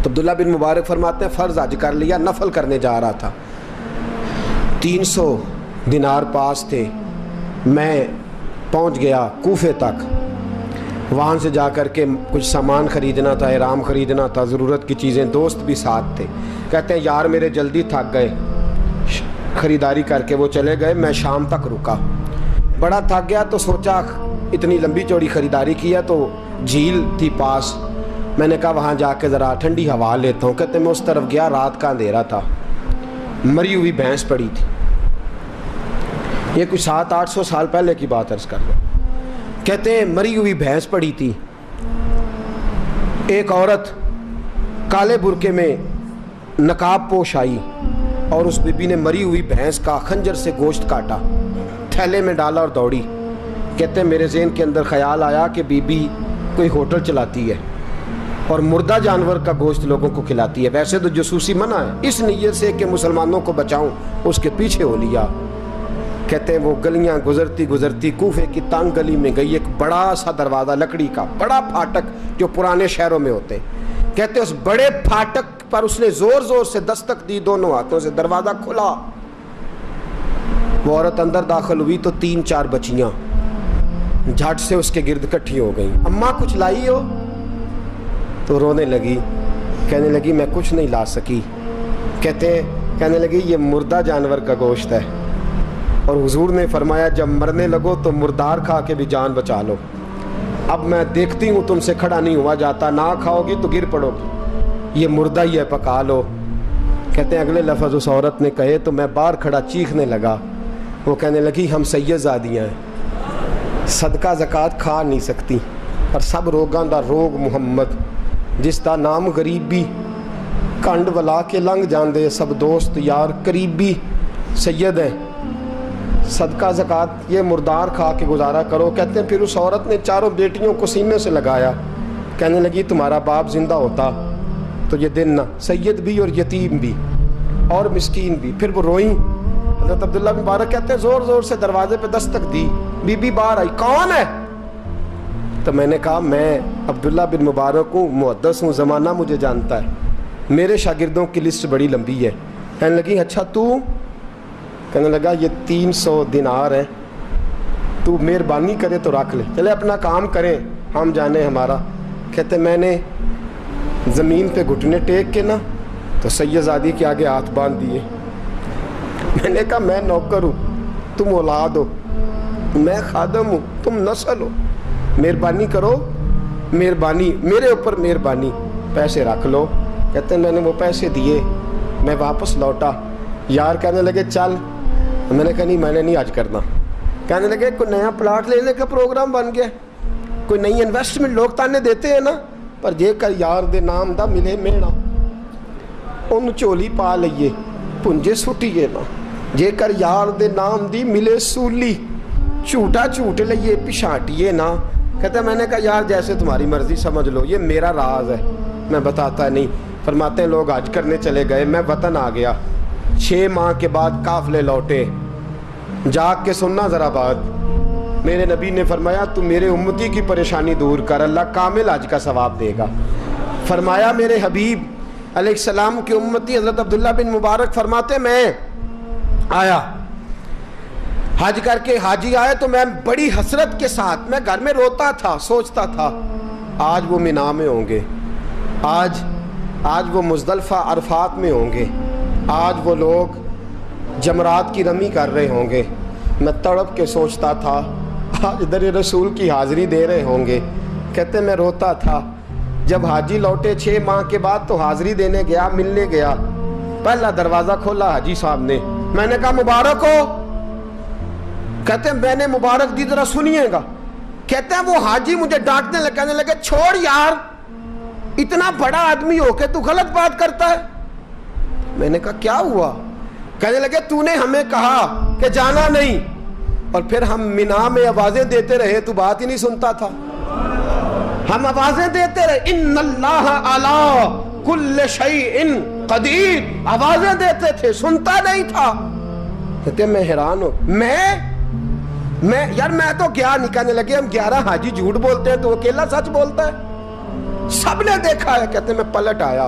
تو عبداللہ بن مبارک فرماتے ہیں فرض حج کر لیا، نفل کرنے جا رہا تھا، 300 دینار پاس تھے، میں پہنچ گیا کوفے تک، وہاں سے جا کر کے کچھ سامان خریدنا تھا، احرام خریدنا تھا، ضرورت کی چیزیں، دوست بھی ساتھ تھے، کہتے ہیں یار میرے جلدی تھک گئے، خریداری کر کے وہ چلے گئے، میں شام تک رکا، بڑا تھک گیا تو سوچا اتنی لمبی چوڑی خریداری کیا تو جھیل تھی پاس، میں نے کہا وہاں جا کے ذرا ٹھنڈی ہوا لیتا ہوں، کہتے میں اس طرف گیا، رات کا اندھیرا تھا، مری ہوئی بھینس پڑی تھی، یہ کچھ 700-800 سال پہلے کی بات عرض کر لوں، کہتے ہیں مری ہوئی بھینس پڑی تھی، ایک عورت کالے برقعے میں نقاب پوش آئی اور اس بی بی نے مری ہوئی بھینس کا خنجر سے گوشت کاٹا، تھیلے میں ڈالا اور دوڑی، کہتے ہیں میرے ذہن کے اندر خیال آیا کہ بی بی کوئی ہوٹل چلاتی ہے اور مردہ جانور کا گوشت لوگوں کو کھلاتی ہے، ویسے تو جاسوسی منع ہے، اس نیت سے کہ مسلمانوں کو بچاؤں اس کے پیچھے ہو لیا، کہتے ہیں وہ گلیاں گزرتی گزرتی کوفے کی تنگ گلی میں گئی، ایک بڑا سا دروازہ لکڑی کا، بڑا پھاٹک جو پرانے شہروں میں ہوتے ہیں، کہتے ہیں اس بڑے پھاٹک پر اس نے زور زور سے دستک دی، دونوں ہاتھوں سے دروازہ کھلا، وہ عورت اندر داخل ہوئی تو 3-4 بچیاں جھٹ سے اس کے گرد اکٹھی ہو گئیں، اماں کچھ لائی ہو؟ تو رونے لگی، کہنے لگی میں کچھ نہیں لا سکی، کہنے لگی یہ مردہ جانور کا گوشت ہے، اور حضور نے فرمایا جب مرنے لگو تو مردار کھا کے بھی جان بچا لو، اب میں دیکھتی ہوں تم سے کھڑا نہیں ہوا جاتا، نہ کھاؤ گی تو گر پڑو گی، یہ مردہ ہی ہے پکا لو، کہتے ہیں اگلے لفظ اس عورت نے کہے تو میں باہر کھڑا چیخنے لگا، وہ کہنے لگی ہم سید زادیاں ہیں، صدقہ زکوٰۃ کھا نہیں سکتی، اور سب روگاں دا روگ محمد، جس دا نام غریبی، کنڈ ولا کے لنگ جاندے سب دوست یار قریبی، سید ہیں، صدقہ زکوٰۃ یہ مردار کھا کے گزارا کرو، کہتے ہیں پھر اس عورت نے 4 بیٹیوں کو سینے سے لگایا، کہنے لگی تمہارا باپ زندہ ہوتا تو یہ دن نہ، سید بھی اور یتیم بھی اور مسکین بھی، پھر وہ روئیں، حضرت عبداللہ بن مبارک کہتے ہیں زور زور سے دروازے پہ دستک دی، بی بی باہر آئی، کون ہے؟ تو میں نے کہا میں عبداللہ بن مبارک ہوں، محدث ہوں، زمانہ مجھے جانتا ہے، میرے شاگردوں کی لسٹ بڑی لمبی ہے، کہنے لگی اچھا تو؟ کہنے لگا یہ 300 دینار ہیں، تو مہربانی کرے تو رکھ لے، چلے اپنا کام کریں ہم جانے ہمارا، کہتے میں نے زمین پہ گھٹنے ٹیک کے نا تو سید زادی کے آگے ہاتھ باندھ دیے، میں نے کہا میں نوکر ہوں، تم اولاد ہو، میں خادم ہوں، تم نسل ہو، مہربانی کرو، مہربانی میرے اوپر مہربانی، پیسے رکھ لو، کہتے ہیں میں نے وہ پیسے دیے، میں واپس لوٹا، یار کہنے لگے چل، میں نے کہا نہیں میں نے نہیں آج کرنا، کہنے لگے کوئی نیا پلاٹ لینے کا پروگرام بن گیا، کوئی نئی انویسٹمنٹ، لوگ تانے دیتے ہیں نا، پر جے کر یار دے نام دا ملے میڑا، ان چولی پا لئیے پنجے سٹیے نا، جے کر یار دے نام دی ملے سولی، چھوٹا چھوٹ لئیے پشانٹیے نا، کہتے ہیں میں نے کہا یار جیسے تمہاری مرضی سمجھ لو، یہ میرا راز ہے، میں بتاتا نہیں، فرماتے ہیں لوگ حج کرنے چلے گئے، میں وطن آ گیا، 6 ماہ کے بعد قافلے لوٹے، جاگ کے سننا ذرا بات، میرے نبی نے فرمایا تو میرے امتی کی پریشانی دور کر، اللہ کامل حج کا ثواب دے گا، فرمایا میرے حبیب علیہ السلام کی امتی حضرت عبداللہ بن مبارک فرماتے میں آیا حج کر کے، حاجی آئے تو میں بڑی حسرت کے ساتھ، میں گھر میں روتا تھا، سوچتا تھا آج وہ مینا میں ہوں گے، آج وہ مزدلفہ عرفات میں ہوں گے، آج وہ لوگ جمرات کی رمی کر رہے ہوں گے، میں تڑپ کے سوچتا تھا آج در رسول کی حاضری دے رہے ہوں گے، کہتے میں روتا تھا، جب حاجی لوٹے 6 ماہ کے بعد تو حاضری دینے گیا، ملنے گیا، پہلا دروازہ کھولا حاجی صاحب نے، میں نے کہا مبارک ہو، کہتے ہیں میں نے مبارک دی ذرا سنیے گا، کہتے ہیں وہ حاجی مجھے ڈانٹنے لگے، کہنے لگے چھوڑ یار اتنا بڑا آدمی ہو کے تو غلط بات کرتا ہے، میں نے کہا کیا ہوا؟ کہنے لگے تو نے ہمیں کہا کہ جانا نہیں، اور پھر ہم مینا میں آوازیں دیتے رہے، تو بات ہی نہیں سنتا تھا، ہم آوازیں دیتے رہے ان اللہ علی کل شیء قدیر، آوازیں دیتے تھے، سنتا نہیں تھا، کہتے میں حیران ہوں، یار میں تو کیا نہیں، کہنے لگے ہم 11 حاجی جھوٹ بولتے ہیں تو اکیلا سچ بولتا ہے، سب نے دیکھا ہے، کہتے میں پلٹ آیا،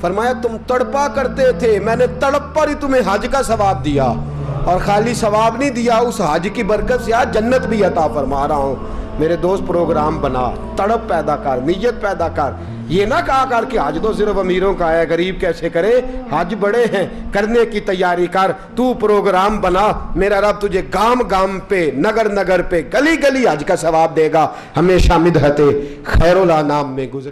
فرمایا تم تڑپا کرتے تھے، میں نے تڑپ پر ہی تمہیں حج کا ثواب دیا، اور خالی ثواب نہیں دیا، اس حج کی برکت سے آج جنت بھی عطا فرما رہا ہوں۔ میرے دوست پروگرام بنا، تڑپ پیدا کر، نیت پیدا کر، یہ نہ کہا کر کہ حج تو صرف امیروں کا ہے، غریب کیسے کرے، حج بڑے ہیں، کرنے کی تیاری کر، تو پروگرام بنا، میرا رب تجھے گام گام پہ، نگر نگر پہ، گلی گلی حج کا ثواب دے گا۔ ہمیشہ مدحت خیر الانام میں گزر